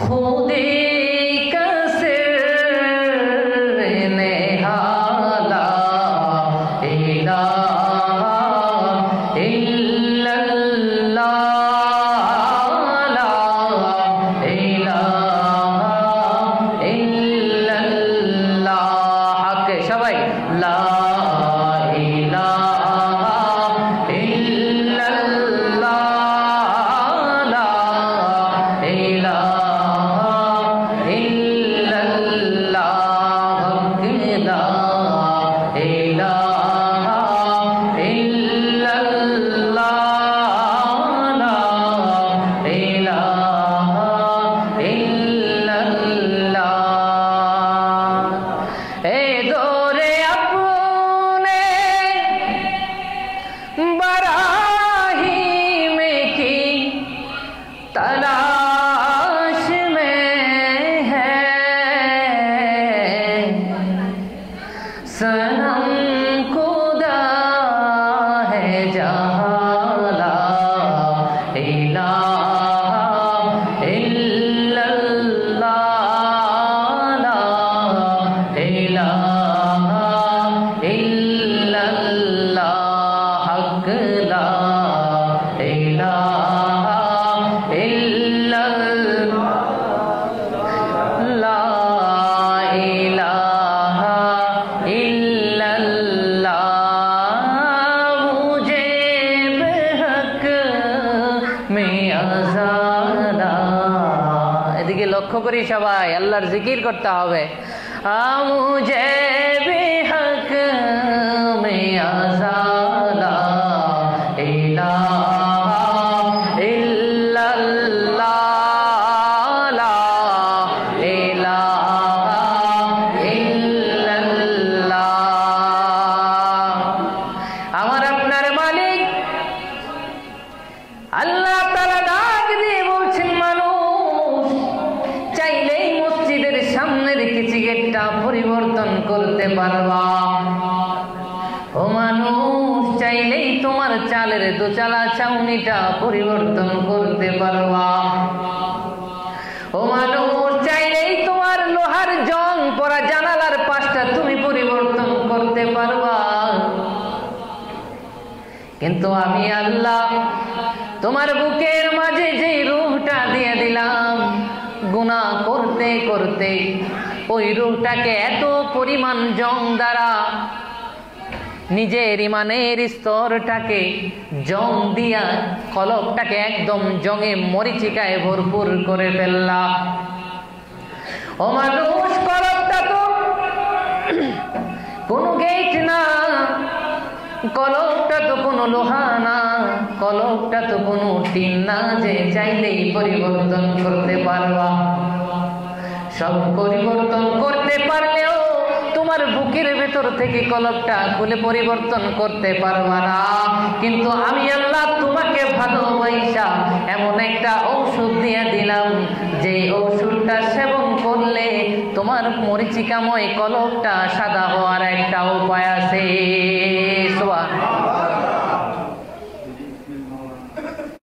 खुदी লক্ষ্য করি সবাই আল্লাহর জিকির করতে হবে। মুঝে বেহক মে আযালা ইলাহা ইল্লাল্লাহ লা ইলাহা ইল্লাল্লাহ। আমার আপনার মালিক আল্লাহ তাআলা ডাক দিয়ে বলছেন, মানুষ চাইলেই মসজিদের সামনের কিছু গেটটা পরিবর্তন করতে পারবা। ও মানুষ চাইলেই তোমার চালের দোচালা ছাউনিটা পরিবর্তন করতে পারবা। ও মানুষ চাইলেই তোমার লোহার জং পরা জানালার পাশটা তুমি পরিবর্তন করতে পারবা। কিন্তু আমি আল্লাহ তোমার বুকের মাঝে যে রূহটা দিয়ে দিলাম, গুনাহ করতে করতে ওই রূহটাকে এত পরিমাণ জং দ্বারা নিজের ইমানের স্তরটাকে জং দিয়া কলবটাকে একদম জঙে মরিচিকায় ভরপুর করে ফেললাম। ও মানুষ, কলবটা তো কোনো গেট না, কলবটা তো কোনো লোহা না, কলবটা তো কোনো টিন না যে চাইলেই পরিবর্তন করতে পারবা। সব পরিবর্তন করতে পারলেও তোমার বুকের ভেতর থেকে কলবটা খুলে পরিবর্তন করতে পারবা না। কিন্তু আমি আল্লাহ তোমাকে ভালোবাসা এমন একটা ঔষধ দিয়ে দিলাম, যে ঔষধটা সেবন করলে তোমার মরিচিকাময় কলবটা সাদা হওয়ার একটা উপায় আছে। সুবহান